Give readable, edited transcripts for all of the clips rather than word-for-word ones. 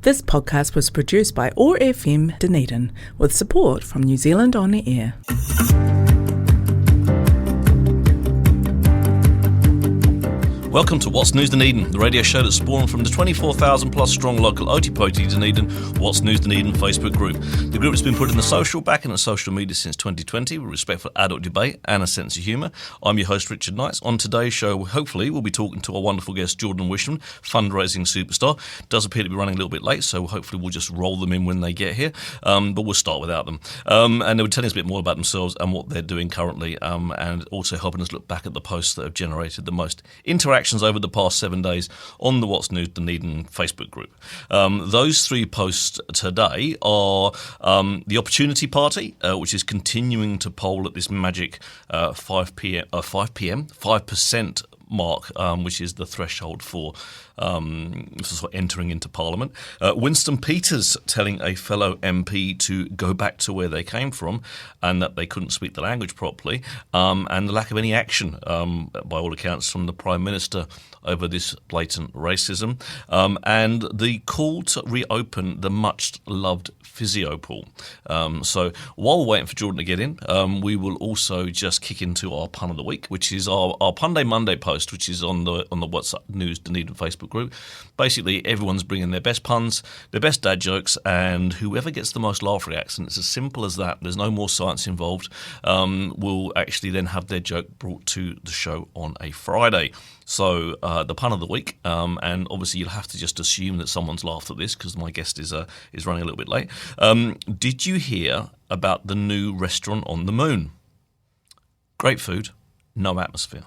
This podcast was produced by OAR FM Dunedin with support from New Zealand On the Air. Welcome to What's News Dunedin, the radio show that's spawned from the 24,000 plus strong local Otipoti Dunedin What's News Dunedin Facebook group. The group has been put in the social, back in the social media since 2020 with respect for adult debate and a sense of humour. I'm your host Richard Knights. On today's show, hopefully, we'll be talking to our wonderful guest Jordan Wichman, fundraising superstar. Does appear to be running a little bit late, so hopefully we'll just roll them in when they get here, but we'll start without them. And they'll tell us a bit more about themselves and what they're doing currently, and also helping us look back at the posts that have generated the most interactions over the past 7 days on the What's News Dunedin Facebook group. Those three posts today are the Opportunity Party, which is continuing to poll at this magic 5% mark, which is the threshold for sort of entering into Parliament. Winston Peters telling a fellow MP to go back to where they came from and that they couldn't speak the language properly, and the lack of any action, by all accounts, from the Prime Minister over this blatant racism, and the call to reopen the much-loved physio pool. So while we're waiting for Jordan to get in, we will also just kick into our pun of the week, which is our Pun Day Monday post, which is on the What's News Dunedin Facebook group. Basically, everyone's bringing their best puns, their best dad jokes, and whoever gets the most laugh reaction, it's as simple as that. There's no more science involved. Will actually then have their joke brought to the show on a Friday. So the pun of the week, and obviously you'll have to just assume that someone's laughed at this because my guest is running a little bit late. Did you hear about the new restaurant on the moon? Great food, no atmosphere.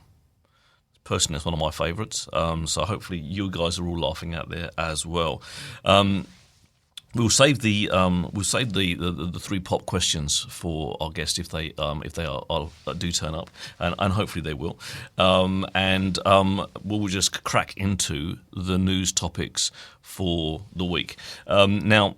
Personally, it's one of my favourites. So hopefully you guys are all laughing out there as well. We'll save the three pop questions for our guest if they do turn up, and hopefully they will. We'll just crack into the news topics for the week. Now,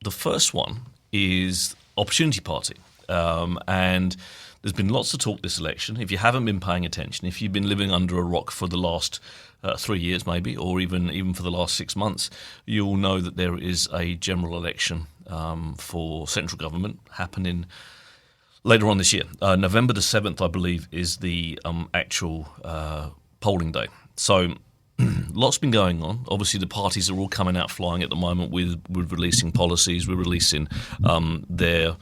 the first one is Opportunity Party, and there's been lots of talk this election. If you haven't been paying attention, if you've been living under a rock for the last 3 years maybe, or even for the last 6 months, you'll know that there is a general election for central government happening later on this year. November the 7th, I believe, is the actual polling day. So lots been going on. Obviously, the parties are all coming out flying at the moment with releasing policies, with releasing their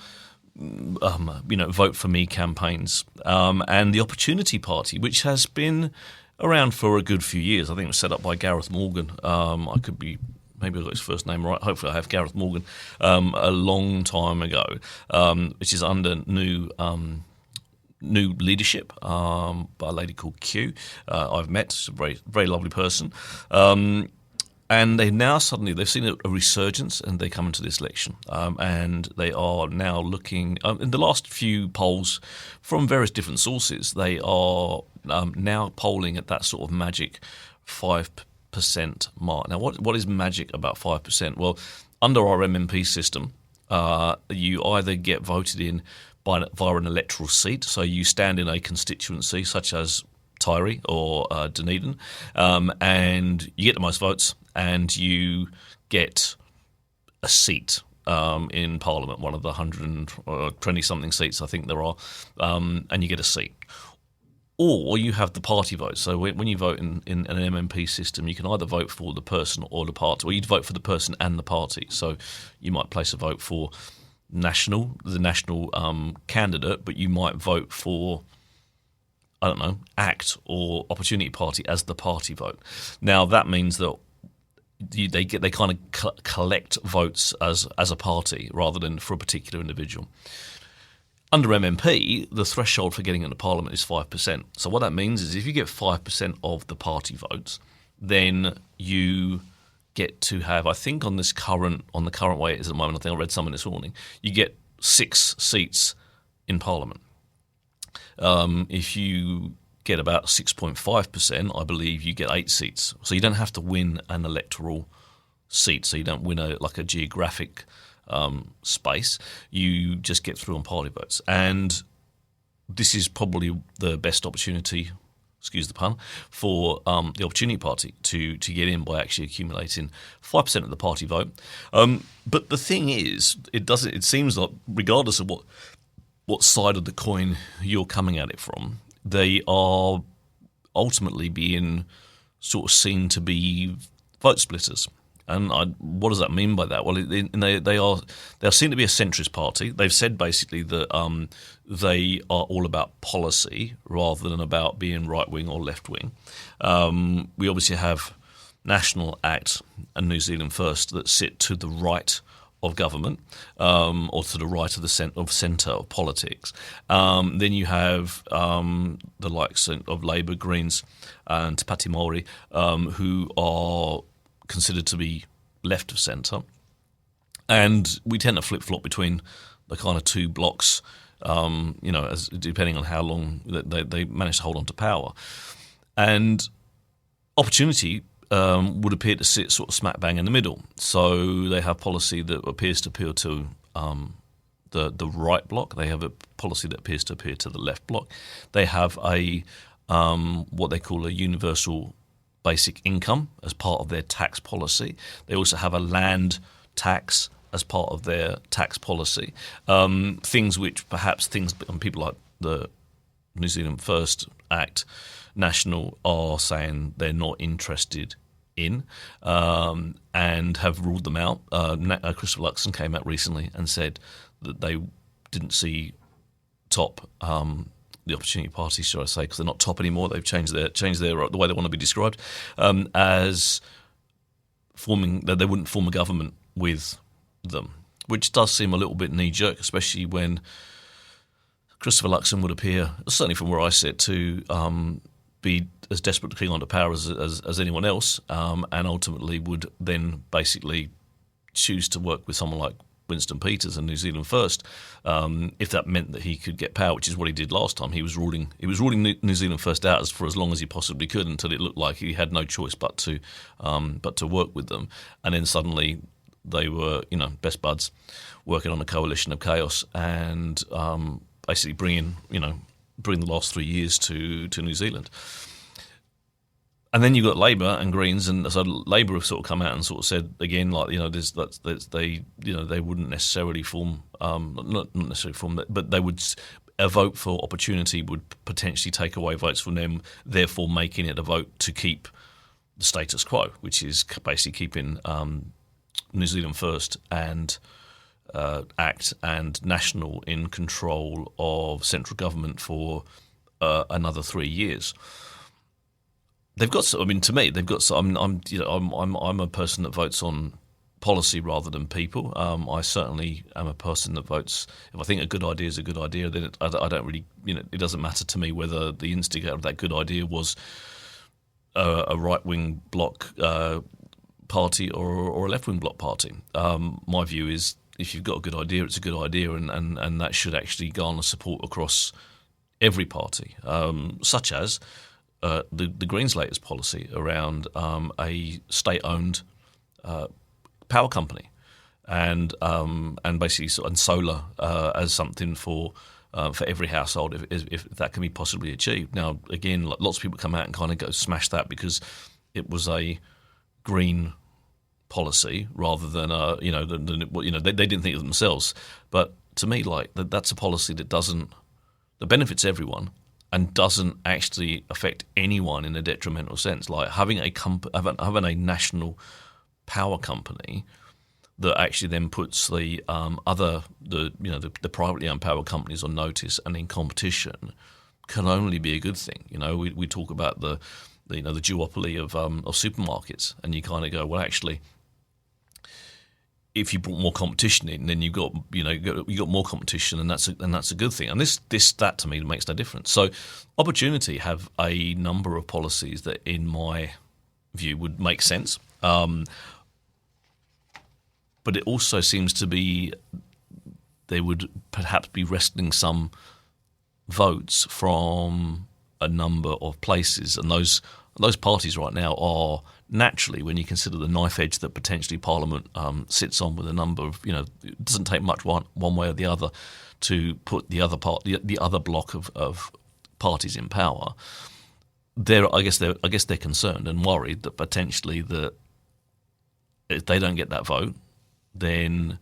vote for me campaigns, and the Opportunity Party, which has been around for a good few years. I think it was set up by Gareth Morgan. Maybe I got his first name right. Hopefully I have Gareth Morgan, a long time ago, which is under new leadership by a lady called Q. I've met. She's a very, very lovely person. And they've seen a resurgence, and they come into this election. And they are now looking, in the last few polls from various different sources, they are now polling at that sort of magic 5% mark. Now, what is magic about 5%? Well, under our MMP system, you either get voted in via an electoral seat, so you stand in a constituency such as Tyree or Dunedin, and you get the most votes, and you get a seat in Parliament, one of the 120-something seats I think there are, and you get a seat. Or you have the party vote. So when you vote in an MMP system, you can either vote for the person or the party, or you'd vote for the person and the party. So you might place a vote for the national candidate, but you might vote for, I don't know, ACT or Opportunity Party as the party vote. Now that means that they kind of collect votes as a party rather than for a particular individual. Under MMP, the threshold for getting into Parliament is 5%. So what that means is if you get 5% of the party votes, then you get to have, I think on the current way it is at the moment, I think I read something this morning, you get 6 seats in Parliament. If you get about 6.5%, I believe you get 8 seats. So you don't have to win an electoral seat, so you don't win a geographic space. You just get through on party votes. And this is probably the best opportunity excuse the pun, for the Opportunity Party to get in by actually accumulating 5% of the party vote. But the thing is, it seems like regardless of what side of the coin you're coming at it from, they are ultimately being sort of seen to be vote splitters. And what does that mean by that? Well, they seem to be a centrist party. They've said basically that they are all about policy rather than about being right wing or left wing. We obviously have National Act and New Zealand First that sit to the right of government, or to the right of the centre of politics. Then you have the likes of Labour, Greens, and Te Pāti Māori, who are considered to be left of centre, and we tend to flip-flop between the kind of two blocks, as depending on how long they manage to hold on to power. And Opportunity would appear to sit sort of smack bang in the middle. So they have policy that appears to appeal to the right bloc. They have a policy that appears to appeal to the left bloc. They have a what they call a universal basic income as part of their tax policy. They also have a land tax as part of their tax policy. Things which perhaps people like the New Zealand First Act, National, are saying they're not interested in, and have ruled them out. Christopher Luxon came out recently and said that they didn't see top the Opportunity Party, should I say, because they're not top anymore. They've changed their the way they want to be described, as forming that they wouldn't form a government with them, which does seem a little bit knee jerk, especially when Christopher Luxon would appear, certainly from where I sit, to be as desperate to cling on to power as anyone else, and ultimately would then basically choose to work with someone like Winston Peters and New Zealand First, if that meant that he could get power, which is what he did last time. He was ruling New Zealand First out for as long as he possibly could, until it looked like he had no choice but to work with them. And then suddenly they were, best buds, working on a coalition of chaos, and basically bring the last 3 years to New Zealand. And then you've got Labour and Greens, and so Labour have sort of come out and sort of said again, like, they wouldn't necessarily form, not necessarily form, but they would, a vote for Opportunity would potentially take away votes from them, therefore making it a vote to keep the status quo, which is basically keeping New Zealand First and Act and National in control of central government for another 3 years. They've got. To me, they've got. I'm a person that votes on policy rather than people. I certainly am a person that votes. If I think a good idea is a good idea, then I don't really. It doesn't matter to me whether the instigator of that good idea was a right wing bloc party or a left wing bloc party. My view is, if you've got a good idea, it's a good idea, and that should actually garner support across every party, such as the Greens' latest policy around a state-owned power company, and basically and solar as something for every household, if that can be possibly achieved. Now, again, lots of people come out and kind of go smash that because it was a green policy rather than they didn't think of themselves. But to me, that's a policy that benefits everyone and doesn't actually affect anyone in a detrimental sense. Like having a national power company that actually then puts the privately owned power companies on notice and in competition can only be a good thing. We talk about the duopoly of supermarkets, and you kind of go, well, actually, if you brought more competition in, then you got more competition, and that's a good thing. And that to me makes no difference. So, Opportunity have a number of policies that, in my view, would make sense. But it also seems to be they would perhaps be wresting some votes from a number of places, and those parties right now are naturally, when you consider the knife edge that potentially Parliament sits on with a number of, it doesn't take much one way or the other to put the other block of parties in power. I guess they're concerned and worried that potentially that if they don't get that vote, then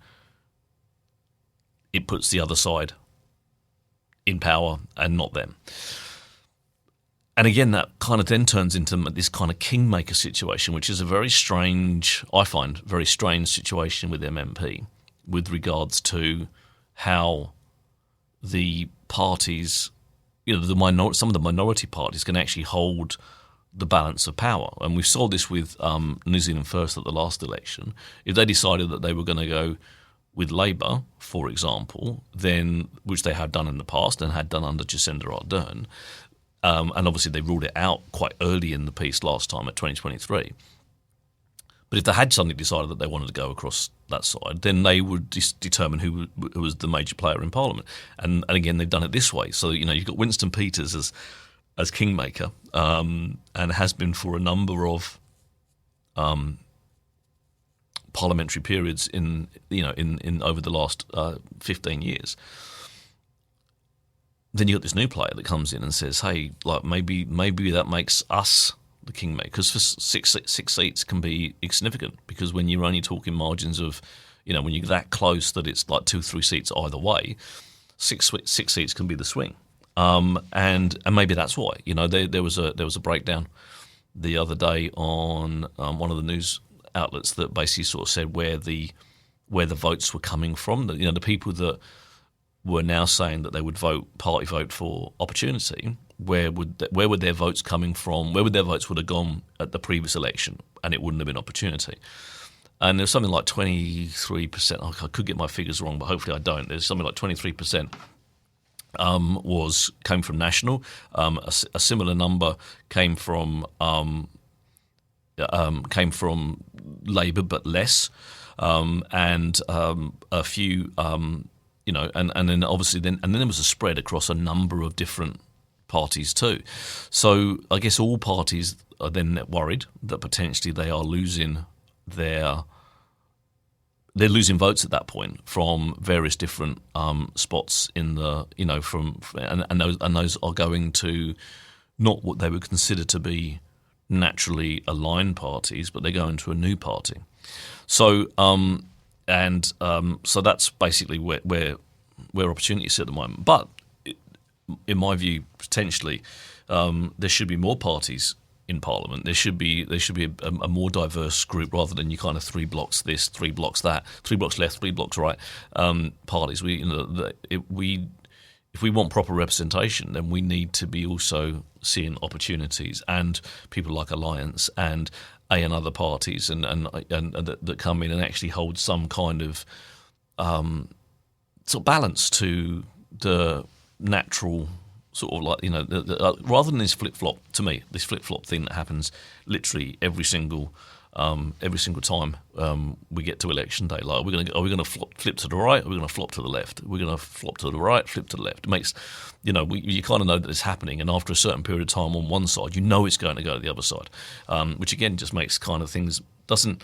it puts the other side in power and not them. And again, that kind of then turns into this kind of kingmaker situation, which is a very strange, I find, very strange situation with MMP with regards to how the parties, some of the minority parties can actually hold the balance of power. And we saw this with New Zealand First at the last election. If they decided that they were going to go with Labour, for example, then, which they have done in the past and had done under Jacinda Ardern, and obviously they ruled it out quite early in the piece last time at 2023. But if they had suddenly decided that they wanted to go across that side, then they would determine who was the major player in Parliament. And again, they've done it this way. So, you've got Winston Peters as kingmaker, and has been for a number of parliamentary periods in over the last 15 years. Then you got this new player that comes in and says, "Hey, like maybe that makes us the kingmaker," because for six seats can be significant. Because when you're only talking margins of, when you're that close that it's like 2-3 seats either way, six seats can be the swing. And maybe that's why. There was a breakdown the other day on one of the news outlets that basically sort of said where the votes were coming from. The people that were now saying that they would party vote for opportunity, where would their votes coming from? Where would their votes would have gone at the previous election, and it wouldn't have been opportunity. And there's something like 23%. I could get my figures wrong, but hopefully I don't. There's something like 23% came from National. A similar number came from Labour, but less, and a few. And then obviously then there was a spread across a number of different parties too. So I guess all parties are then worried that potentially they are losing they're losing votes at that point from various different spots in the and those are going to not what they would consider to be naturally aligned parties, but they're going to a new party. So. So that's basically where opportunity is at the moment. But in my view, potentially, there should be more parties in Parliament. There should be a more diverse group rather than you kind of 3 blocks this, 3 blocks that, 3 blocks left, 3 blocks right. Parties. If we want proper representation, then we need to be also seeing opportunities and people like Alliance and other parties and that come in and actually hold some kind of sort of balance to the natural sort of like rather than this flip flop. To me, this flip flop thing that happens literally every single time we get to election day. Like, are we going to flip to the right? Or are we going to flop to the left? We're going to flop to the right, flip to the left. It makes, you kind of know that it's happening, and after a certain period of time on one side, it's going to go to the other side, which again just makes kind of things doesn't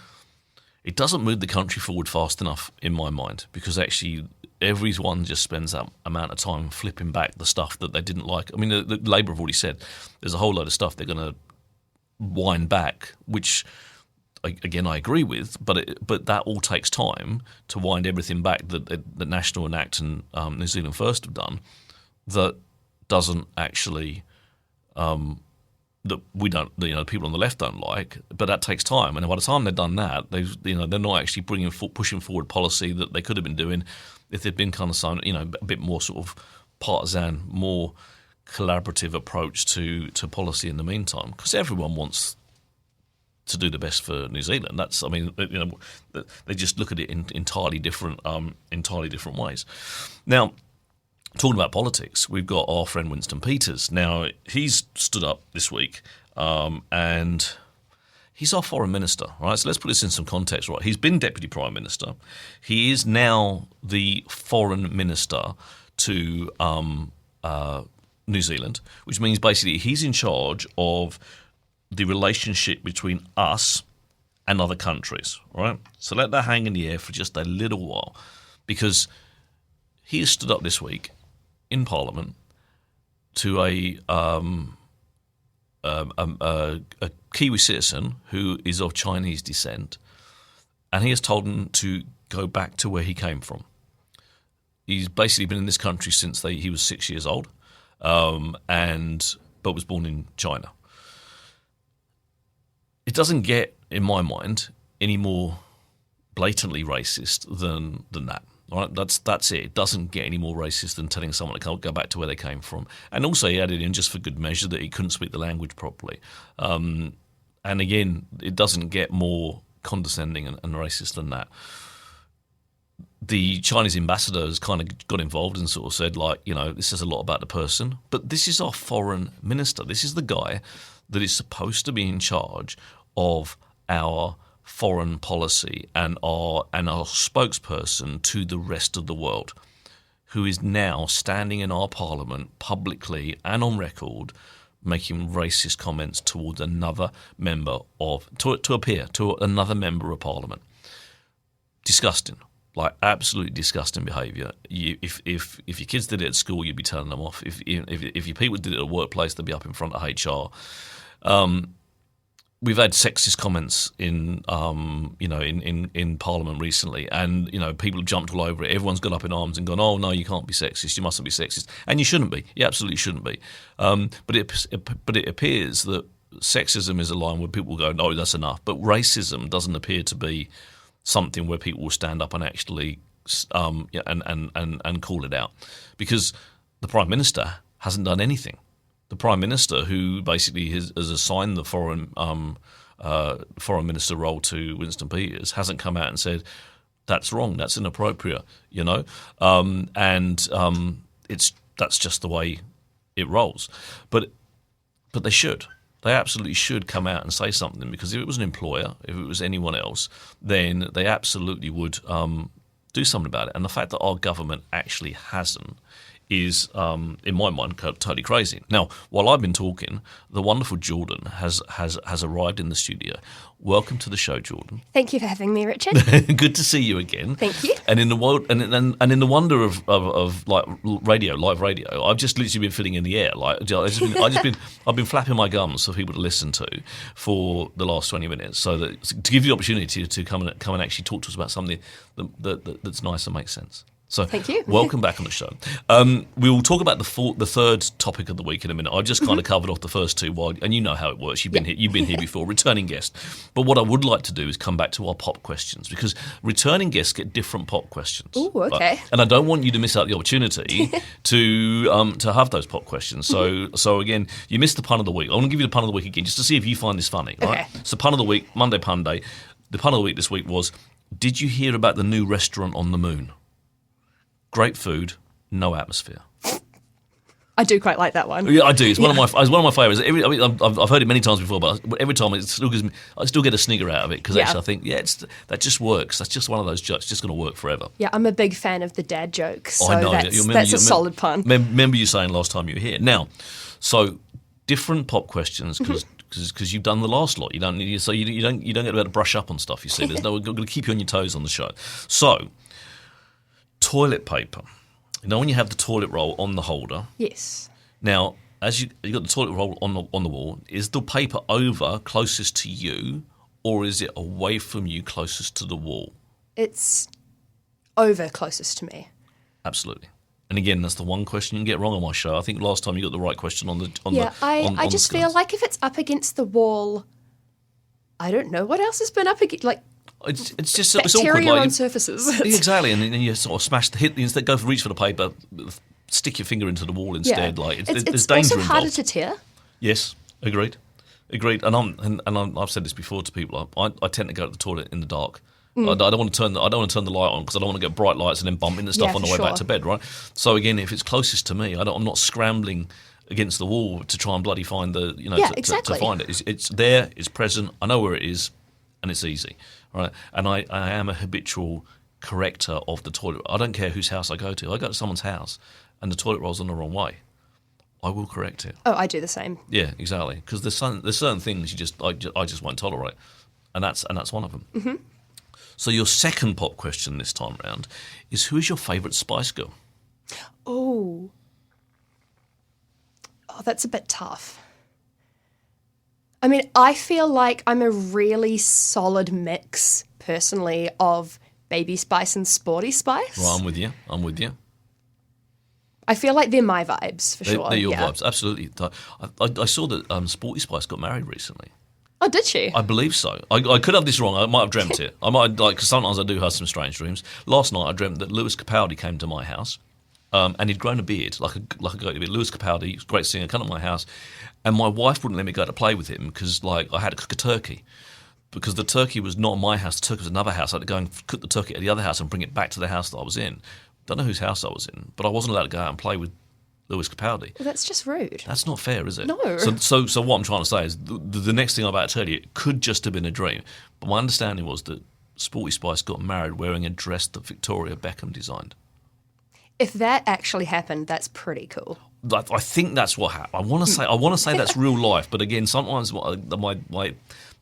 move the country forward fast enough in my mind, because actually everyone just spends that amount of time flipping back the stuff that they didn't like. I mean, the Labour have already said there's a whole load of stuff they're going to wind back, which. Again, I agree with, but that all takes time to wind everything back that National and ACT and New Zealand First have done. That doesn't actually that we don't, people on the left don't like, but that takes time. And by the time they've done that, they're not actually pushing forward policy that they could have been doing if they'd been kind of a bit more sort of partisan, more collaborative approach to policy in the meantime, because everyone wants to do the best for New Zealand. They just look at it in entirely different ways. Now, talking about politics, we've got our friend Winston Peters. Now, he's stood up this week, and he's our foreign minister, right? So let's put this in some context, right? He's been deputy prime minister. He is now the foreign minister to New Zealand, which means basically he's in charge of the relationship between us and other countries, right? So let that hang in the air for just a little while, because he has stood up this week in Parliament to a a Kiwi citizen who is of Chinese descent, and he has told him to go back to where he came from. He's basically been in this country since he was 6 years old, but was born in China. It doesn't get, in my mind, any more blatantly racist than that. Right? That's it. It doesn't get any more racist than telling someone to go back to where they came from. And also he added in, just for good measure, that he couldn't speak the language properly. And again, it doesn't get more condescending and racist than that. The Chinese ambassador has kind of got involved and sort of said, this says a lot about the person. But this is our foreign minister. This is the guy that is supposed to be in charge of our foreign policy and our spokesperson to the rest of the world, who is now standing in our parliament publicly and on record making racist comments towards another member to another member of parliament. Disgusting. Absolutely disgusting behaviour. If your kids did it at school, you'd be telling them off. If your people did it at a workplace, they'd be up in front of HR. We've had sexist comments in Parliament recently, and people have jumped all over it. Everyone's gone up in arms and gone, "Oh no, you can't be sexist. You mustn't be sexist," and you shouldn't be. You absolutely shouldn't be. But it appears that sexism is a line where people go, "No, that's enough." But racism doesn't appear to be something where people will stand up and actually and call it out, because the Prime Minister hasn't done anything. The Prime Minister, who basically has assigned the foreign minister role to Winston Peters, hasn't come out and said that's wrong, that's inappropriate, that's just the way it rolls. But they should. They absolutely should come out and say something, because if it was an employer, if it was anyone else, then they absolutely would do something about it. And the fact that our government actually hasn't is, in my mind, totally crazy. Now, while I've been talking, the wonderful Jordan has arrived in the studio. Welcome to the show, Jordan. Thank you for having me, Richard. Good to see you again. Thank you. And in the world, and in the wonder of like live radio, I've just literally been filling in the air. I've been flapping my gums for people to listen to for the last 20 minutes, so that to give you the opportunity to come and actually talk to us about something that's nice and makes sense. So, thank you. Welcome back on the show. We will talk about the third topic of the week in a minute. I've just kind of covered off the first two, and you know how it works. You've been here before, returning guest. But what I would like to do is come back to our pop questions, because returning guests get different pop questions. Oh, okay. Right? And I don't want you to miss out the opportunity to have those pop questions. So again, you missed the pun of the week. I want to give you the pun of the week again, just to see if you find this funny. Right? Okay. So pun of the week, Monday Pun Day. The pun of the week this week was: did you hear about the new restaurant on the moon? Great food, no atmosphere. I do quite like that one. Yeah, I do. It's one of my favourites. I've heard it many times before, but every time I still get a snigger out of it, because actually I think, that just works. That's just one of those jokes. It's just going to work forever. Yeah, I'm a big fan of the dad jokes, so I know. That's a solid pun. Remember you saying last time you were here. Now, so different pop questions, because you've done the last lot. You don't get about to brush up on stuff. You see, we're going to keep you on your toes on the show. So, toilet paper. You know when you have the toilet roll on the holder? Yes. Now, as you got the toilet roll on the wall, is the paper over closest to you, or is it away from you closest to the wall? It's over closest to me. Absolutely. And again, that's the one question you can get wrong on my show. I think last time you got the right question on the I just feel like if it's up against the wall, I don't know what else has been up against, It's just bacteria it's awkward, on surfaces. Exactly, and then you sort of smash the hit. Instead, go for reach for the paper, stick your finger into the wall instead. Yeah. There's It's danger also harder involved. to tear. Yes, agreed. And I've said this before to people. I tend to go to the toilet in the dark. I don't want to turn the light on, because I don't want to get bright lights and then bump into stuff on the way back to bed. Right. So again, if it's closest to me, I'm not scrambling against the wall to try and bloody find exactly. to find it. It's there. It's present. I know where it is, and it's easy. Right, and I am a habitual corrector of the toilet. I don't care whose house I go to. I go to someone's house and the toilet roll's on the wrong way, I will correct it. Oh, I do the same. Yeah, exactly. Because there's certain things I just won't tolerate, and that's one of them. Mm-hmm. So your second pop question this time round is: who is your favourite Spice Girl? Oh, that's a bit tough. I mean, I feel like I'm a really solid mix, personally, of Baby Spice and Sporty Spice. Right, I'm with you. I feel like they're my vibes, for sure. They're your vibes, absolutely. I saw that Sporty Spice got married recently. Oh, did she? I believe so. I could have this wrong. I might have dreamt it. I might because sometimes I do have some strange dreams. Last night I dreamt that Lewis Capaldi came to my house, and he'd grown a beard like a goatee beard. Lewis Capaldi, great singer, came to my house, and my wife wouldn't let me go to play with him because I had to cook a turkey. Because the turkey was not in my house, the turkey was another house. I had to go and cook the turkey at the other house and bring it back to the house that I was in. Don't know whose house I was in, but I wasn't allowed to go out and play with Lewis Capaldi. Well, that's just rude. That's not fair, is it? No. So what I'm trying to say is the next thing I'm about to tell you, it could just have been a dream. But my understanding was that Sporty Spice got married wearing a dress that Victoria Beckham designed. If that actually happened, that's pretty cool. I think that's what happened. I want to say that's real life, but again, sometimes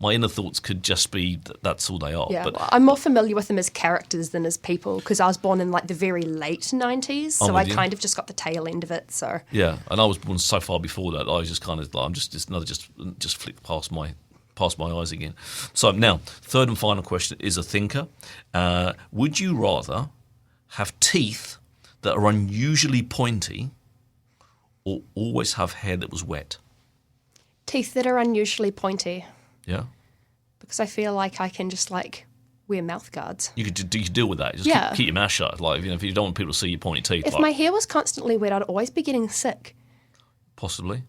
my inner thoughts could just be that's all they are. Yeah, But well, I'm more familiar with them as characters than as people because I was born in like the very late 90s, so I kind of just got the tail end of it. So yeah, and I was born so far before that. I was just kind of like, I'm just flicked past my eyes again. So now, third and final question is a thinker. Would you rather have teeth that are unusually pointy, or always have hair that was wet? teeth that are unusually pointy Yeah. because I feel like I can just like wear mouth guards. You could deal with that. Just Yeah. keep your mouth shut. Like, if you don't want people to see your pointy teeth, If like, my hair was constantly wet, I'd always be getting sick. possibly.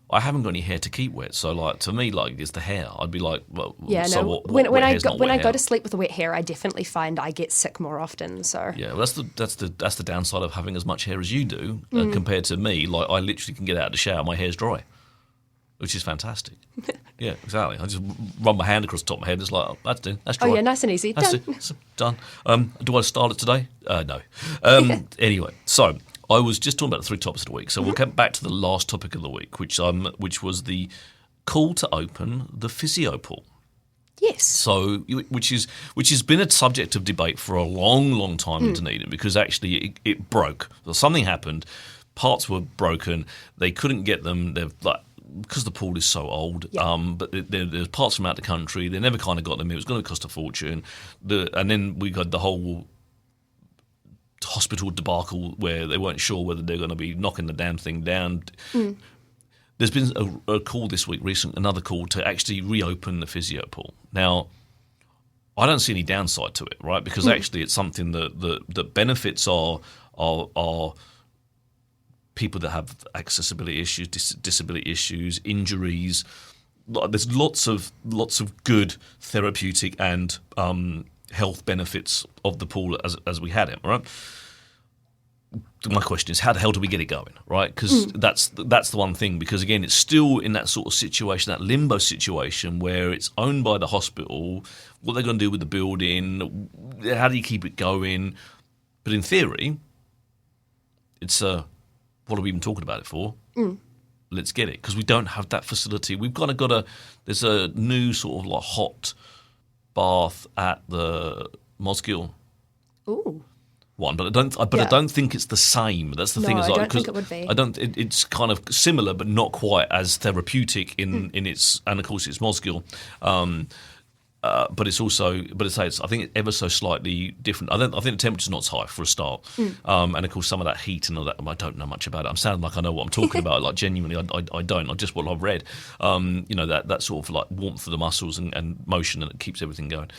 I haven't got any hair to keep wet, so like to me, like it's the hair. I'd be like, well, Yeah, so no. what, when wet I hair's go, not when wet I go hair? to sleep with wet hair, I definitely find I get sick more often. So Yeah, well, that's the downside of having as much hair as you do compared to me. Like, I literally can get out of the shower, my hair's dry, which is fantastic. Yeah, exactly. I just run my hand across the top of my head. It's like, oh, that's dry. oh yeah, nice and easy. That's Done. it. It's done. Do I start it today? No. Anyway, so I was just talking about the 3 topics of the week. So we'll get back to the last topic of the week, which was the call to open the physio pool. Yes. So, which has been a subject of debate for a long, long time in Dunedin, because actually it broke. So something happened. Parts were broken. They couldn't get them. They're like, because the pool is so old. Yeah. But there's parts from out the country. They never kind of got them. It was going to cost a fortune. And then we got the whole hospital debacle where they weren't sure whether they're going to be knocking the damn thing down. There's been a call this week, another call to actually reopen the physio pool. Now, I don't see any downside to it, right? Because actually it's something that benefits are people that have accessibility issues, disability issues, injuries. There's lots of good therapeutic and health benefits of the pool as we had it, right? My question is, how the hell do we get it going, right? Because that's the one thing. Because again, it's still in that sort of situation, that limbo situation where it's owned by the hospital. What they're going to do with the building? How do you keep it going? But in theory, it's what are we even talking about it for? Let's get it, because we don't have that facility. We've kind of got there's a new sort of like hot bath at the Mosgiel Ooh. one, but I don't think it's the same. That's the thing. No, Is I like, don't think 'cause it would be. I don't. It's kind of similar, but not quite as therapeutic in its. And of course, it's Mosgiel. But it's also, I think it's ever so slightly different. I think the temperature's not as high for a start, and of course some of that heat and all that. I don't know much about it. I'm sounding like I know what I'm talking about. Like genuinely, I don't. I just what I've read. That sort of like warmth of the muscles and motion, and it keeps everything going.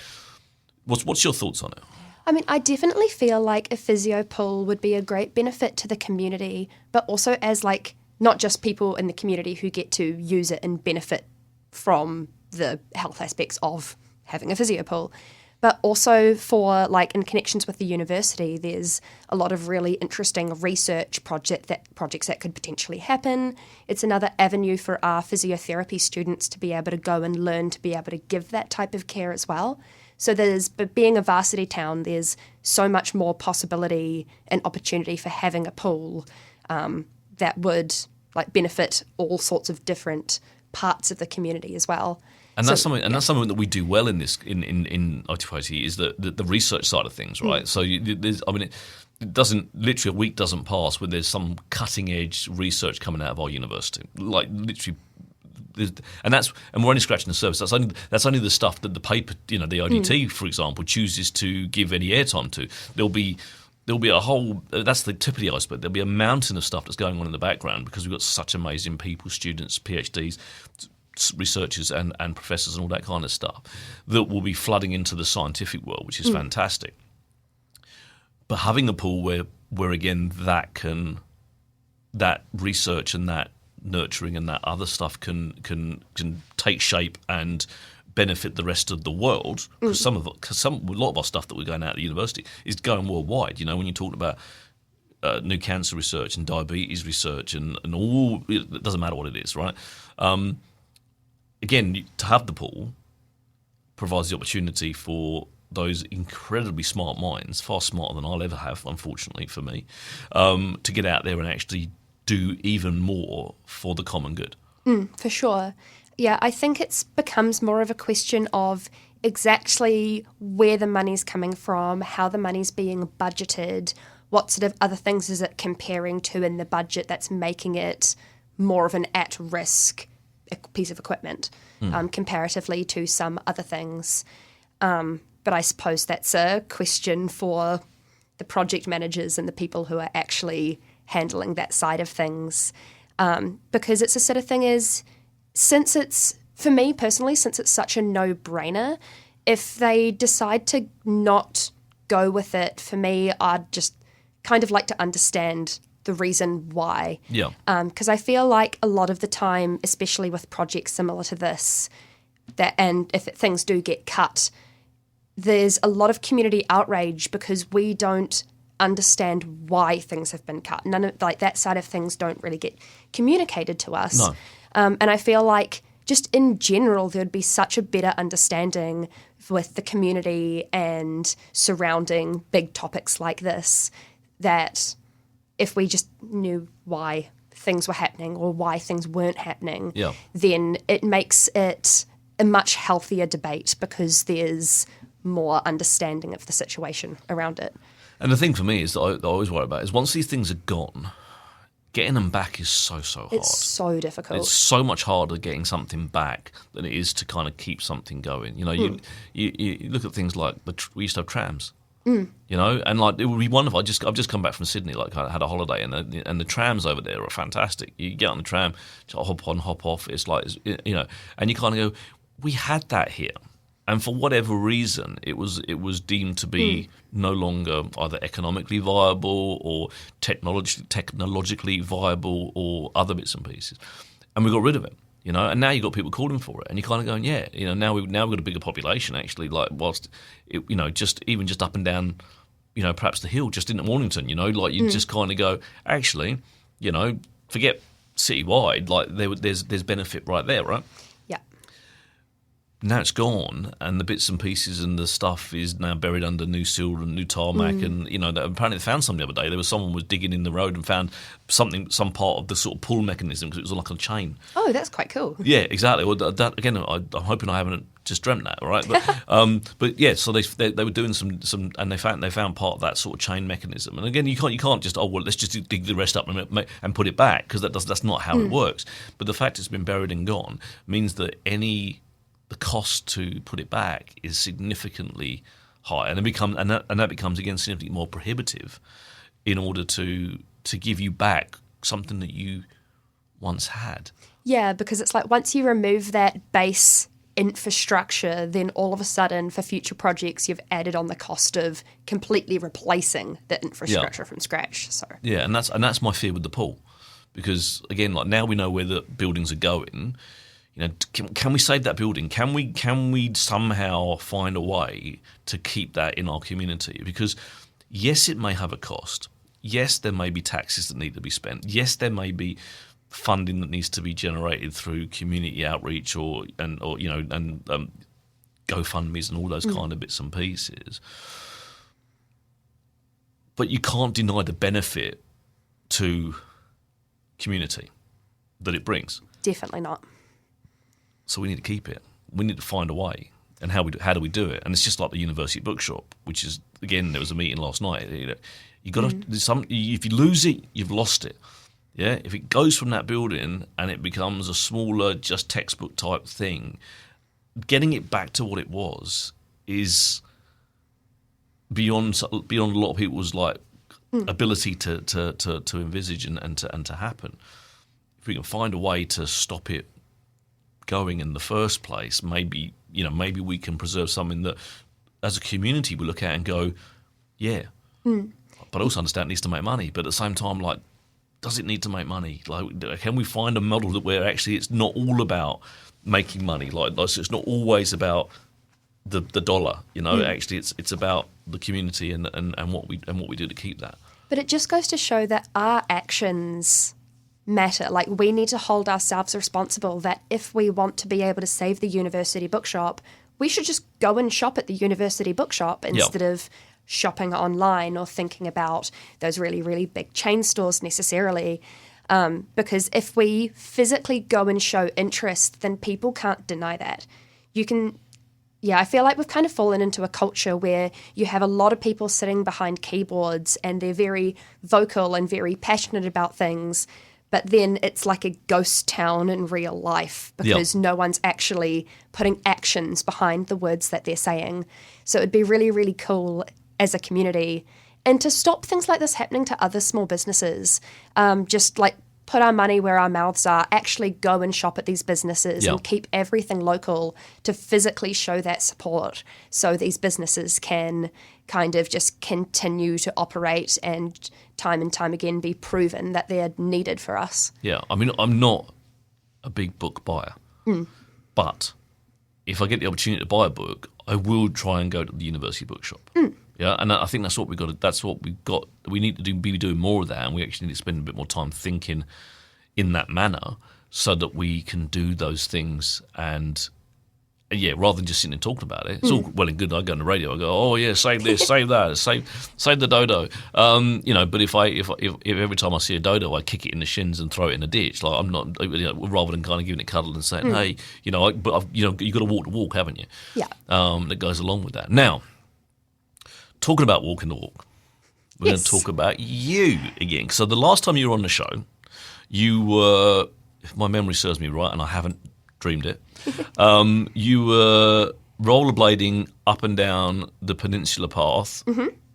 What's your thoughts on it? I mean, I definitely feel like a physio pool would be a great benefit to the community, but also as like not just people in the community who get to use it and benefit from the health aspects of having a physio pool, but also for like in connections with the university, there's a lot of really interesting research projects that could potentially happen. It's another avenue for our physiotherapy students to be able to go and learn to be able to give that type of care as well. So but being a varsity town, there's so much more possibility and opportunity for having a pool that would like benefit all sorts of different parts of the community as well. And that's something that we do well in this in OTPOT is the research side of things, right? So it doesn't literally a week doesn't pass when there's some cutting edge research coming out of our university, like literally we're only scratching the surface. That's only the stuff that the paper, the IDT, for example, chooses to give any airtime to. There'll be a whole. That's the tip of the iceberg. There'll be a mountain of stuff that's going on in the background because we've got such amazing people, students, PhDs, researchers, and professors, and all that kind of stuff that will be flooding into the scientific world, which is fantastic. But having a pool where again that research and that nurturing and that other stuff can take shape and benefit the rest of the world, because a lot of our stuff that we're going out at the university is going worldwide. When you're talking about new cancer research and diabetes research and all, it doesn't matter what it is, right? Again, to have the pool provides the opportunity for those incredibly smart minds, far smarter than I'll ever have, unfortunately for me, to get out there and actually do even more for the common good. For sure. Yeah, I think it becomes more of a question of exactly where the money's coming from, how the money's being budgeted, what sort of other things is it comparing to in the budget that's making it more of an at-risk piece of equipment comparatively to some other things. But I suppose that's a question for the project managers and the people who are actually handling that side of things. Because it's the sort of thing is, for me personally, since it's such a no-brainer, if they decide to not go with it, for me, I'd just kind of like to understand the reason why. Yeah. Because I feel like a lot of the time, especially with projects similar to this, and if things do get cut, there's a lot of community outrage because we don't understand why things have been cut. None of that side of things don't really get communicated to us. No. And I feel like just in general, there'd be such a better understanding with the community and surrounding big topics like this, that if we just knew why things were happening or why things weren't happening, then it makes it a much healthier debate because there's more understanding of the situation around it. And the thing for me is that I always worry about is once these things are gone, getting them back is so hard. It's so difficult. It's so much harder getting something back than it is to kind of keep something going. You look at things like we used to have trams. And like it would be wonderful. I've just come back from Sydney. Like I had a holiday, and the trams over there are fantastic. You get on the tram, hop on, hop off. It's like and you kind of go, we had that here. And for whatever reason, it was deemed to be no longer either economically viable or technologically viable or other bits and pieces, and we got rid of it. And now you've got people calling for it, and you're kind of going, now we've got a bigger population actually. Like whilst just up and down, perhaps the hill, just in Mornington, like you just kind of go, actually, forget citywide, like there's benefit right there, right? Now it's gone, and the bits and pieces and the stuff is now buried under new sill and new tarmac. And apparently they found something the other day. Someone was digging in the road and found some part of the sort of pull mechanism because it was like a chain. Oh, that's quite cool. Yeah, exactly. Well, that again, I'm hoping I haven't just dreamt that, right? But yeah, so they were doing some, and they found part of that sort of chain mechanism. And again, you can't just let's just dig the rest up and put it back, because that's not how it works. But the fact it's been buried and gone means that the cost to put it back is significantly high, and that becomes again significantly more prohibitive in order to give you back something that you once had. Yeah, because it's like once you remove that base infrastructure, then all of a sudden for future projects you've added on the cost of completely replacing the infrastructure from scratch. So and that's my fear with the pool, because again, like now we know where the buildings are going. Can we save that building? Can we somehow find a way to keep that in our community? Because yes, it may have a cost. Yes, there may be taxes that need to be spent. Yes, there may be funding that needs to be generated through community outreach or GoFundMes and all those kind of bits and pieces. But you can't deny the benefit to community that it brings. Definitely not. So we need to keep it. We need to find a way. And how do we do it? And it's just like the university bookshop, which is, again, there was a meeting last night. You got to if you lose it, you've lost it. Yeah, if it goes from that building and it becomes a smaller, just textbook type thing, getting it back to what it was is beyond a lot of people's ability to envisage and to happen. If we can find a way to stop it going in the first place, maybe we can preserve something that, as a community, we look at and go, yeah. But I also understand it needs to make money. But at the same time, does it need to make money? Can we find a model where actually it's not all about making money? It's not always about the dollar. Actually, it's about the community and what we do to keep that. But it just goes to show that our actions matter. We need to hold ourselves responsible, that if we want to be able to save the university bookshop, we should just go and shop at the university bookshop instead of shopping online or thinking about those really, really big chain stores necessarily. Because if we physically go and show interest, then people can't deny that. I feel like we've kind of fallen into a culture where you have a lot of people sitting behind keyboards and they're very vocal and very passionate about things, but then it's like a ghost town in real life because no one's actually putting actions behind the words that they're saying. So it'd be really, really cool as a community, and to stop things like this happening to other small businesses, just put our money where our mouths are, actually go and shop at these businesses and keep everything local to physically show that support so these businesses can kind of just continue to operate and time again be proven that they're needed for us. Yeah, I mean, I'm not a big book buyer, but if I get the opportunity to buy a book, I will try and go to the university bookshop. Yeah, and I think that's what we've got. We need to be doing more of that, and we actually need to spend a bit more time thinking in that manner so that we can do those things. And rather than just sitting and talking about it, it's all well and good. I go on the radio, I go, oh yeah, save this, save that, save the dodo. But if every time I see a dodo, I kick it in the shins and throw it in the ditch, I'm not, rather than kind of giving it cuddle and saying, hey, you've got to walk the walk, haven't you? Yeah. That goes along with that. Now, talking about walking the walk, we're going to talk about you again. So the last time you were on the show, you were, if my memory serves me right, and I haven't dreamed it, you were rollerblading up and down the Peninsula Path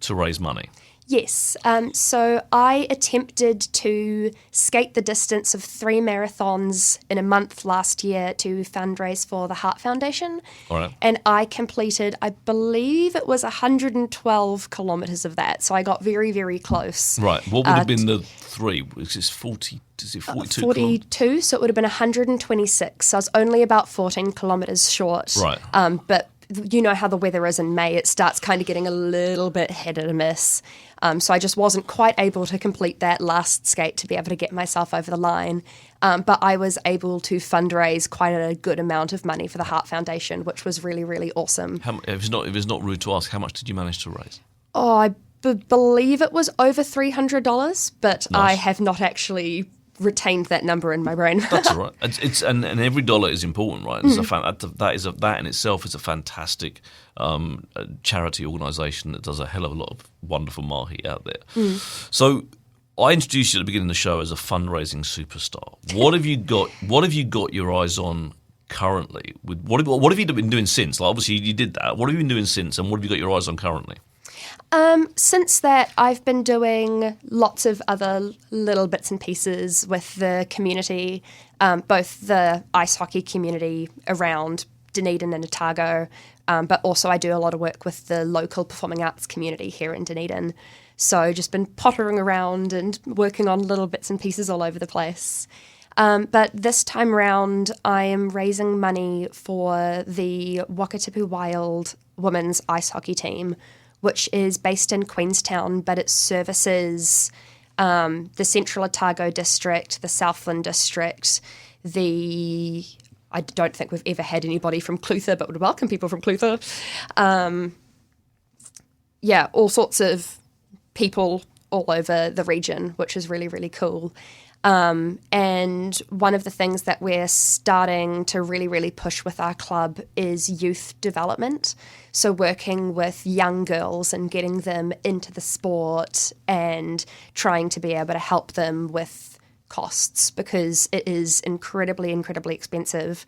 to raise money. Yes. So I attempted to skate the distance of 3 marathons in a month last year to fundraise for the Heart Foundation. All right. And I completed, I believe it was 112 kilometres of that. So I got very, very close. Right. What would have been the 3? Is it 42? 42, so it would have been 126. So I was only about 14 kilometres short. Right. But you know how the weather is in May. It starts kind of getting a little bit hit and miss. So I just wasn't quite able to complete that last skate to be able to get myself over the line. But I was able to fundraise quite a good amount of money for the Heart Foundation, which was really, really awesome. If it's not rude to ask, how much did you manage to raise? Oh, I believe it was over $300, but Nice. I have not actually retained that number in my brain. That's all right. It's and every dollar is important, right? That in itself is a fantastic charity organisation that does a hell of a lot of wonderful mahi out there. So I introduced you at the beginning of the show as a fundraising superstar. What have you got? What have you got your eyes on currently? What have you been doing since? Obviously you did that. What have you been doing since, and what have you got your eyes on currently? Since that, I've been doing lots of other little bits and pieces with the community, both the ice hockey community around Dunedin and Otago, but also I do a lot of work with the local performing arts community here in Dunedin. So just been pottering around and working on little bits and pieces all over the place. But this time round, I am raising money for the Wakatipu Wild women's ice hockey team, which is based in Queenstown, but it services the Central Otago district, the Southland district, I don't think we've ever had anybody from Clutha, but would welcome people from Clutha. All sorts of people all over the region, which is really, really cool. And one of the things that we're starting to really, really push with our club is youth development. So working with young girls and getting them into the sport and trying to be able to help them with costs because it is incredibly, incredibly expensive,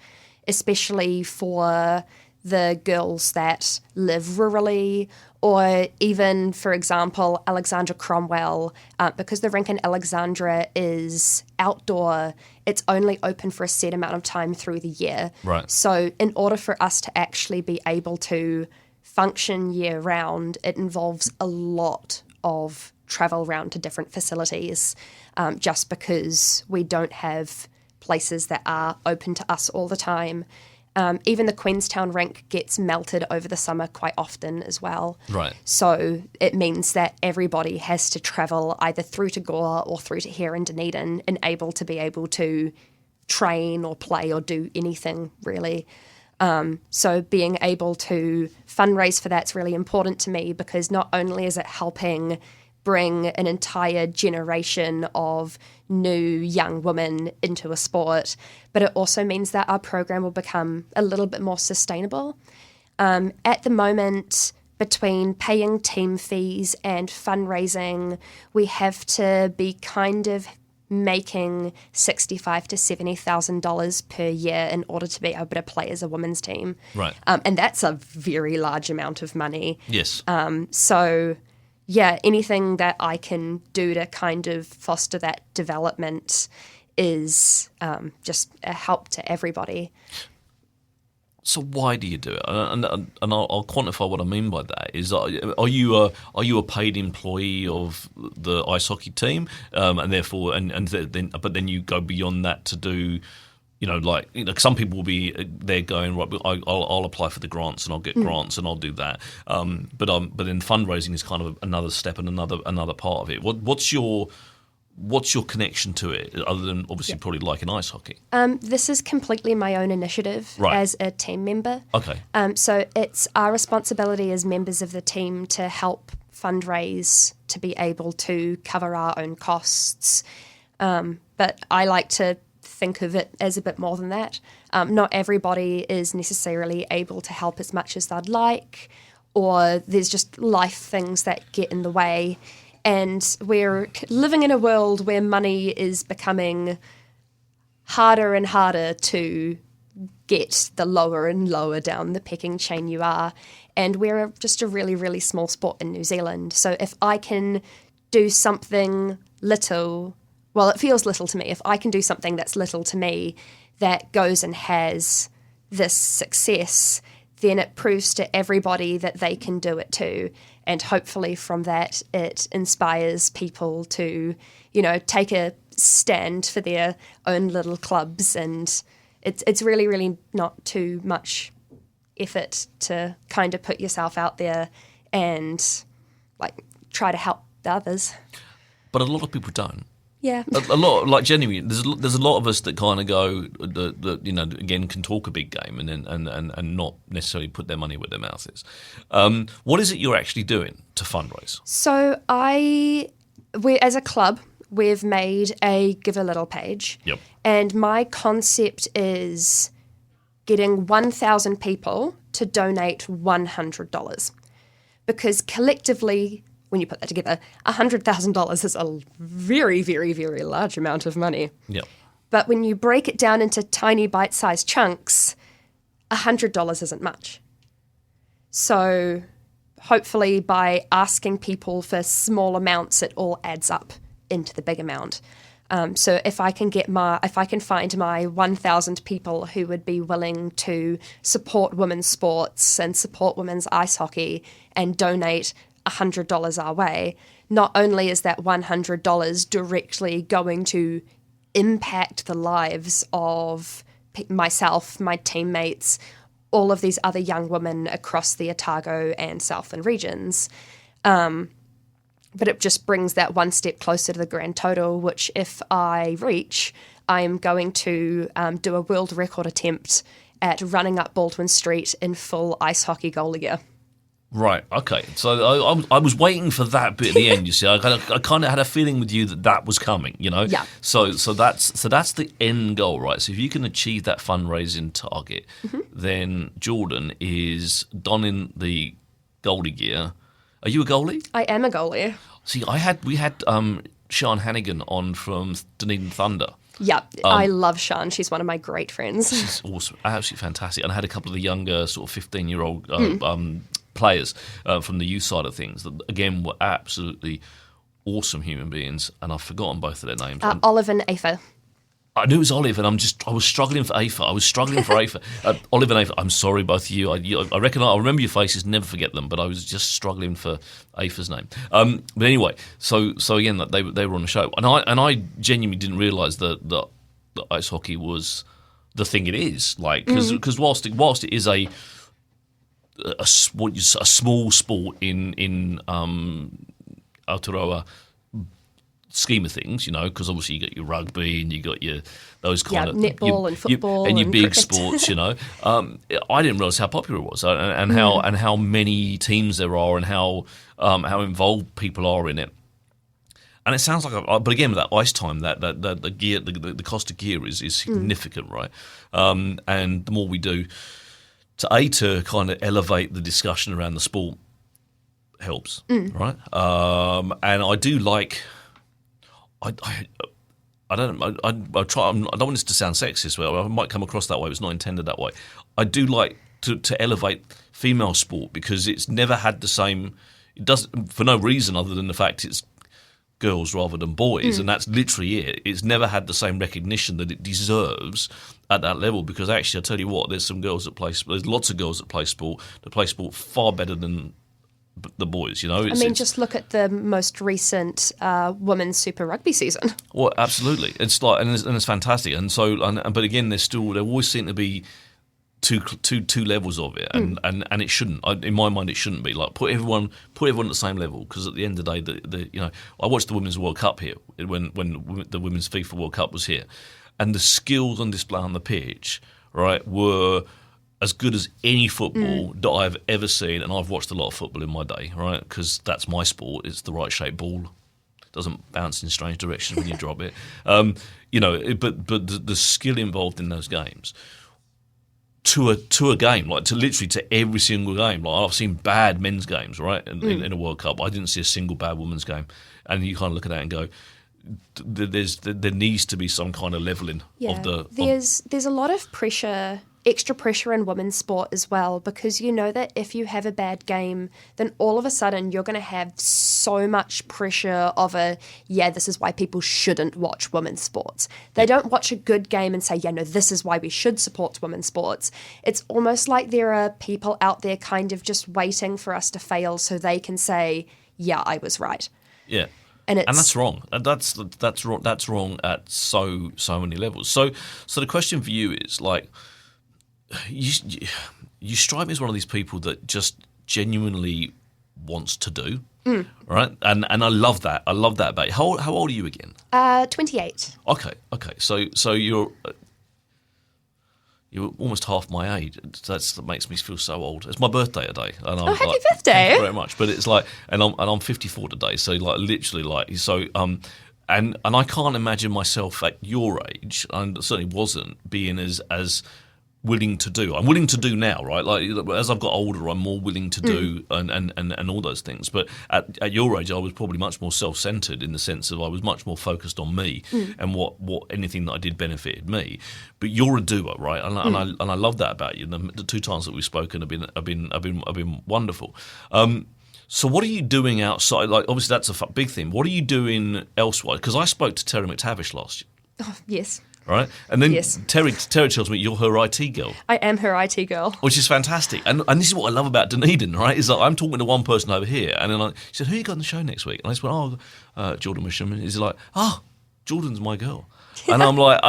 especially for the girls that live rurally, or even, for example, Alexandra Cromwell, because the rink in Alexandra is outdoor, it's only open for a set amount of time through the year. Right. So in order for us to actually be able to function year round, it involves a lot of travel around to different facilities, just because we don't have places that are open to us all the time. Even the Queenstown rink gets melted over the summer quite often as well. Right. So it means that everybody has to travel either through to Gore or through to here in Dunedin and to be able to train or play or do anything really. So being able to fundraise for that's really important to me, because not only is it helping bring an entire generation of new young women into a sport, but it also means that our program will become a little bit more sustainable. At the moment, between paying team fees and fundraising, we have to be kind of making $65,000 to $70,000 per year in order to be able to play as a women's team. Right. And that's a very large amount of money. Yes. So, yeah, anything that I can do to kind of foster that development is just a help to everybody. So why do you do it? And I'll quantify what I mean by that. Is are you a paid employee of the ice hockey team, and therefore but then you go beyond that to do, some people will be there going, right, I'll apply for the grants and I'll get grants and I'll do that. But then fundraising is kind of another step and another part of it. What's your connection to it, other than obviously probably liking ice hockey? This is completely my own initiative as a team member. Okay. So it's our responsibility as members of the team to help fundraise to be able to cover our own costs. But I like to think of it as a bit more than that. Not everybody is necessarily able to help as much as they'd like, or there's just life things that get in the way. And we're living in a world where money is becoming harder and harder to get the lower and lower down the pecking chain you are. And we're just a really, really small sport in New Zealand. So if I can do something little, well, it feels little to me. If I can do something that's little to me that goes and has this success, then it proves to everybody that they can do it too. And hopefully from that, it inspires people to, take a stand for their own little clubs. And it's really, really not too much effort to kind of put yourself out there and try to help the others. But a lot of people don't. Yeah. A lot, genuinely, there's a lot of us that kind of go, that again, can talk a big game and not necessarily put their money where their mouth is. What is it you're actually doing to fundraise? So we as a club, we've made a Give a Little page. Yep. And my concept is getting 1,000 people to donate $100. Because collectively, when you put that together, $100,000 is a very, very, very large amount of money. Yep. But when you break it down into tiny bite-sized chunks, $100 isn't much. So hopefully by asking people for small amounts, it all adds up into the big amount. So if I can find my 1,000 people who would be willing to support women's sports and support women's ice hockey and donate $100 our way, not only is that $100 directly going to impact the lives of myself, my teammates, all of these other young women across the Otago and Southland regions, but it just brings that one step closer to the grand total, which if I reach, I'm going to do a world record attempt at running up Baldwin Street in full ice hockey goalie gear. Right. Okay. So I was waiting for that bit at the end. You see, I kind of had a feeling with you that was coming. Yeah. So that's the end goal, right? So if you can achieve that fundraising target, then Jordan is donning the goalie gear. Are you a goalie? I am a goalie. See, we had Sian Hannigan on from Dunedin Thunder. Yeah, I love Sian. She's one of my great friends. She's awesome, absolutely fantastic. And I had a couple of the younger, sort of 15-year-old players from the youth side of things that, again, were absolutely awesome human beings. And I've forgotten both of their names. Olive and Aoife. I knew it was Olive, and I was struggling for Aoife. Olive and Aoife, I'm sorry, both of you. I reckon I remember your faces, never forget them, but I was just struggling for Aoife's name. But anyway, so again, they were on the show, and I genuinely didn't realise that ice hockey was the thing it is, like because whilst it is a small sport in Aotearoa scheme of things, because obviously you got your rugby and you got those kind of netball and football and your big cricket. sports. I didn't realise how popular it was and how many teams there are and how involved people are in it. And it sounds like, but again, with that ice time, that the gear, the cost of gear is significant, right? And the more we do to kind of elevate the discussion around the sport helps, right? And I do like. I don't know. I don't want this to sound sexist. Well, I might come across that way. It's not intended that way. I do like to elevate female sport because it's never had the same. It doesn't for no reason other than the fact it's girls rather than boys, and that's literally it. It's never had the same recognition that it deserves at that level. Because actually, I tell you what, there's lots of girls that play sport far better than the boys, just look at the most recent women's Super Rugby season. Well, absolutely, it's like, and it's fantastic, and so, but again, there always seem to be two levels of it, and it shouldn't. In my mind, it shouldn't be like put everyone at the same level, because at the end of the day, I watched the Women's World Cup here when the Women's FIFA World Cup was here, and the skills on display on the pitch, right, were as good as any football that I've ever seen, and I've watched a lot of football in my day, right? Because that's my sport. It's the right shaped ball. It doesn't bounce in strange directions when you drop it. But the skill involved in those games to a game, like to every single game. Like I've seen bad men's games, right, in a World Cup. I didn't see a single bad women's game, and you kind of look at that and go, there needs to be some kind of leveling of the. There's a lot of pressure. Extra pressure in women's sport as well, because you know that if you have a bad game, then all of a sudden you're going to have so much pressure of this is why people shouldn't watch women's sports. They don't watch a good game and say, this is why we should support women's sports. It's almost like there are people out there kind of just waiting for us to fail so they can say, I was right. Yeah. And that's wrong. That's wrong at so many levels. So the question for you is like, you strike me as one of these people that just genuinely wants to do, right? And I love that. I love that about you. How old are you again? 28. Okay. So you're almost half my age. That makes me feel so old. It's my birthday today. And I'm happy birthday! Thank you very much. But it's like, and I'm 54 today. So like literally like so. And I can't imagine myself at your age, and certainly wasn't being as willing to do. I'm willing to do now, right? Like as I've got older, I'm more willing to do and all those things. But at your age, I was probably much more self-centered in the sense of I was much more focused on me and what anything that I did benefited me. But you're a doer, right? And I love that about you. The two times that we've spoken have been wonderful. So what are you doing outside? Like obviously that's a big thing. What are you doing elsewhere? Because I spoke to Terry McTavish last year. Oh, yes. Right, and then yes. Terry tells me you're her IT girl. I am her IT girl, which is fantastic. And this is what I love about Dunedin, right? Is that I'm talking to one person over here, and then she said, "Who you got on the show next week?" And I just went, Jordan Wichman. He's like, Jordan's my girl. And I'm like,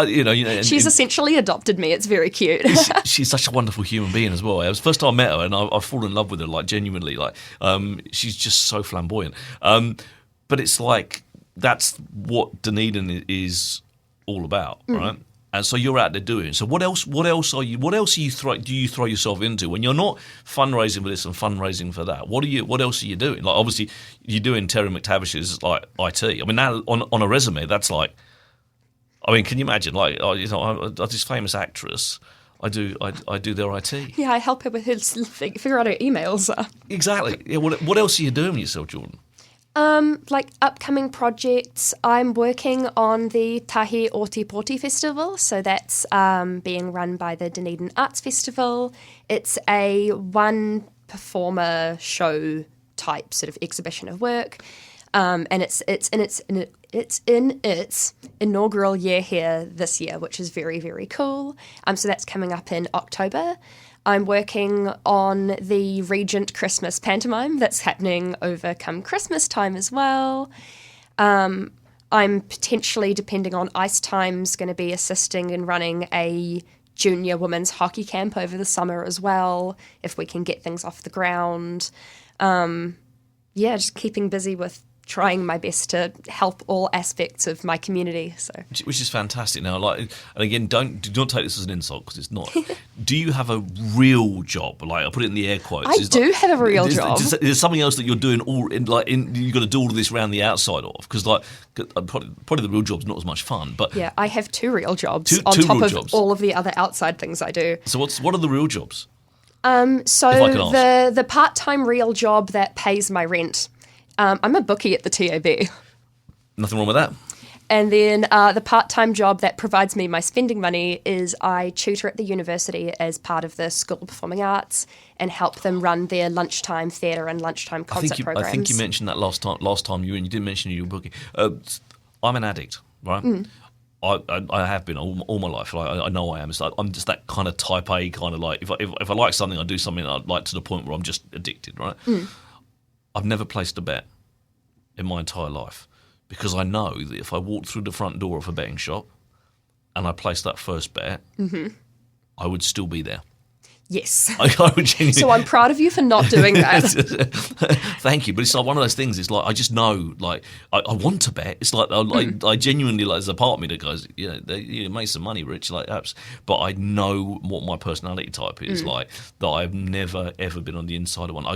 she's essentially adopted me. It's very cute. She's such a wonderful human being as well. It was the first time I met her, and I fall in love with her, like genuinely. Like, she's just so flamboyant. But it's like that's what Dunedin is all about, right? And so you're out there doing. So what else do you throw yourself into when you're not fundraising for this and fundraising for that? What else are you doing? Like obviously you're doing Terry McTavish's like IT. I mean now on a resume that's like, I mean can you imagine like I'm this famous actress. I do their IT. Yeah, I help her with figure out her emails. Exactly. Yeah. What else are you doing with yourself, Jordan? Like upcoming projects, I'm working on the Tahi Oti Poti Festival. So that's being run by the Dunedin Arts Festival. It's a one performer show type sort of exhibition of work, and it's in its inaugural year here this year, which is very, very cool. So that's coming up in October. I'm working on the Regent Christmas pantomime that's happening over come Christmas time as well. I'm potentially, depending on ice times, going to be assisting in running a junior women's hockey camp over the summer as well, if we can get things off the ground. Just keeping busy with trying my best to help all aspects of my community. So, which is fantastic. Now, do not take this as an insult, because it's not. Do you have a real job? Like, I put it in the air quotes. I do have a real job. There's something else that you're doing you've got to do all of this around the outside of, because probably the real job's not as much fun. But yeah, I have two real jobs two on top real of jobs. All of the other outside things I do. So what are the real jobs? So the part-time real job that pays my rent. I'm a bookie at the TAB. Nothing wrong with that. And then the part-time job that provides me my spending money is I tutor at the university as part of the School of Performing Arts and help them run their lunchtime theatre and lunchtime concert programs. I think you mentioned that last time you were in. You didn't mention you were booking. I'm an addict, right? Mm. I have been all my life. I know I am. I'm just that kind of type A kind of like, if I like something, I do something I like to the point where I'm just addicted, right? Mm. I've never placed a bet in my entire life, because I know that if I walked through the front door of a betting shop and I placed that first bet, I would still be there. Yes. I would genuinely... So I'm proud of you for not doing that. Thank you. But it's like one of those things, it's like I just know, like, I want to bet. It's like I genuinely, like, there's a part of me that goes, you make some money, Rich, like, apps. But I know what my personality type is like, that I've never, ever been on the inside of one.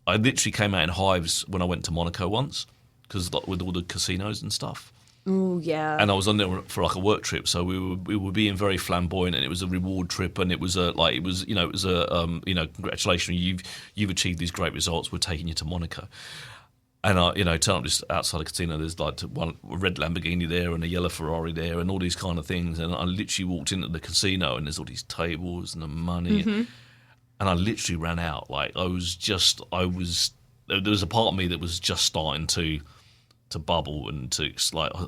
I literally came out in hives when I went to Monaco once, because with all the casinos and stuff. Oh yeah. And I was on there for like a work trip, so we were being very flamboyant, and it was a reward trip, and it was congratulations, you've achieved these great results. We're taking you to Monaco. And I turn up just outside the casino. There's like a red Lamborghini there and a yellow Ferrari there, and all these kind of things. And I literally walked into the casino, and there's all these tables and the money. Mm-hmm. And I literally ran out. Like there was a part of me that was just starting to bubble, and I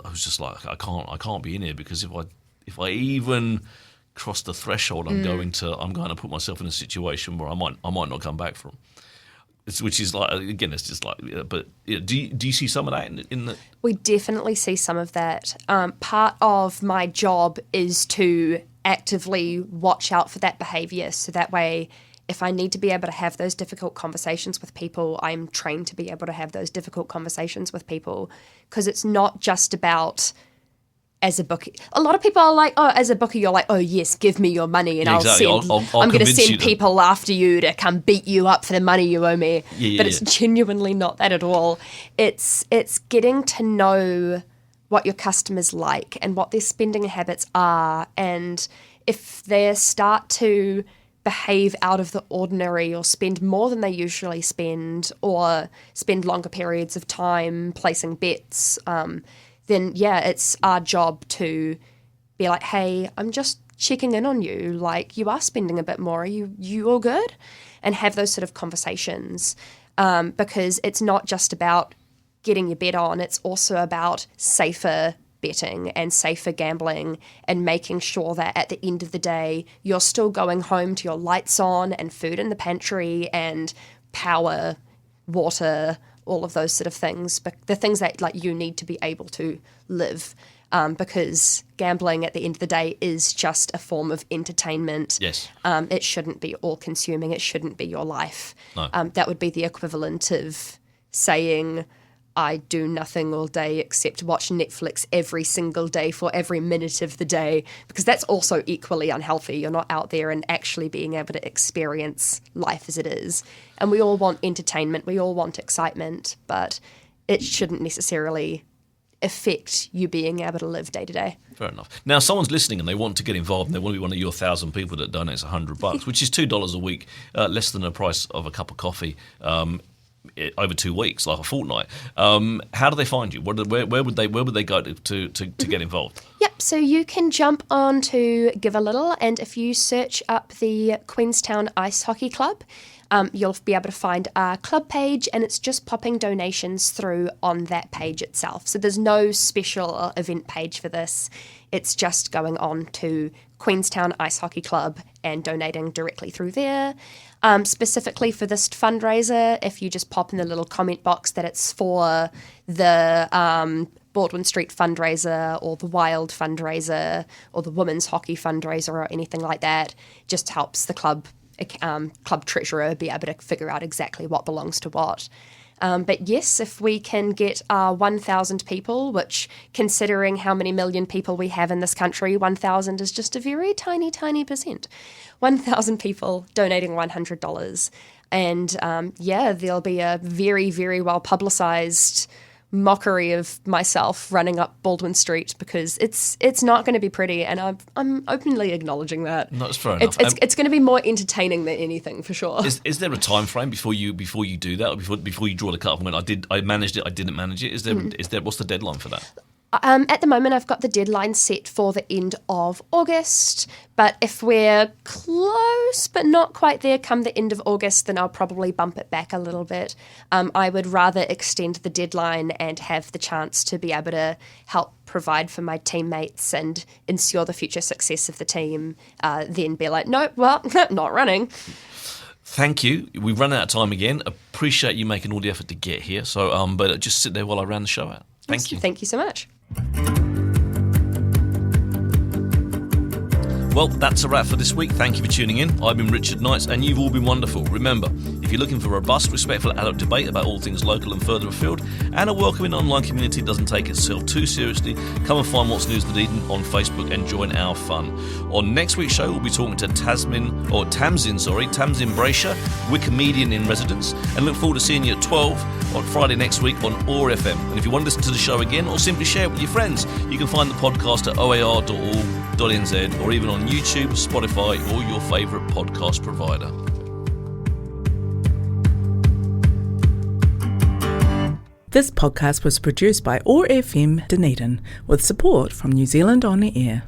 was just like, I can't be in here, because if I even cross the threshold, I'm going to put myself in a situation where I might not come back from. Which is like, again, it's just like, but do you see some of that in the? We definitely see some of that. Part of my job is to actively watch out for that behaviour, so that way, if I need to be able to have those difficult conversations with people, I'm trained to be able to have those difficult conversations with people, because it's not just about, as a bookie. A lot of people are like, oh, as a bookie, you're like, oh yes, give me your money, and I'm going to send people after you to come beat you up for the money you owe me. But it's genuinely not that at all. It's getting to know what your customers like and what their spending habits are, and if they start to behave out of the ordinary, or spend more than they usually spend, or spend longer periods of time placing bets, then it's our job to be like, hey, I'm just checking in on you, like, you are spending a bit more, are you all good? And have those sort of conversations, because it's not just about getting your bet on, it's also about safer betting and safer gambling, and making sure that at the end of the day you're still going home to your lights on and food in the pantry and power, water, all of those sort of things, but the things that like you need to be able to live, because gambling at the end of the day is just a form of entertainment. Yes. It shouldn't be all consuming, it shouldn't be your life. No. That would be the equivalent of saying, I do nothing all day except watch Netflix every single day for every minute of the day, because that's also equally unhealthy. You're not out there and actually being able to experience life as it is. And we all want entertainment, we all want excitement, but it shouldn't necessarily affect you being able to live day to day. Fair enough. Now, someone's listening and they want to get involved, and they want to be one of your 1,000 people that donates $100, which is $2 a week, less than the price of a cup of coffee. over 2 weeks, like a fortnight. How do they find you? Where would they go to get involved? Yep, so you can jump on to Give a Little, and if you search up the Queenstown Ice Hockey Club, you'll be able to find our club page, and it's just popping donations through on that page itself. So there's no special event page for this. It's just going on to Queenstown Ice Hockey Club and donating directly through there. Specifically for this fundraiser, if you just pop in the little comment box that it's for the Baldwin Street fundraiser or the Wild fundraiser or the Women's Hockey fundraiser or anything like that, just helps the club treasurer be able to figure out exactly what belongs to what. But yes, if we can get 1,000 people, which considering how many million people we have in this country, 1,000 is just a very tiny, tiny percent. 1,000 people donating $100. And there'll be a very, very well publicised mockery of myself running up Baldwin Street, because it's not going to be pretty, and I'm openly acknowledging that. No, it's fair enough. It's going to be more entertaining than anything, for sure. Is there a time frame before you do that, or before you draw the cut off when I managed it, I didn't manage it? Is there what's the deadline for that? At the moment, I've got the deadline set for the end of August, but if we're close but not quite there come the end of August, then I'll probably bump it back a little bit. I would rather extend the deadline and have the chance to be able to help provide for my teammates and ensure the future success of the team, then be like, no, well, not running. Thank you. We've run out of time again. Appreciate you making all the effort to get here. So, but just sit there while I ran the show out. Thank you. Thank you so much. Well, that's a wrap for this week. Thank you for tuning in. I've been Richard Knights, and you've all been wonderful. Remember, if you're looking for robust, respectful adult debate about all things local and further afield, and a welcoming online community that doesn't take itself too seriously, come and find What's News Dunedin on Facebook and join our fun. On next week's show, we'll be talking to Tamsin Brasher, Wikimedian in residence, and look forward to seeing you at 12 on Friday next week on OAR FM. And if you want to listen to the show again or simply share it with your friends, you can find the podcast at oar.org.nz or even on YouTube, Spotify, or your favourite podcast provider. This podcast was produced by OAR FM Dunedin with support from New Zealand On the Air.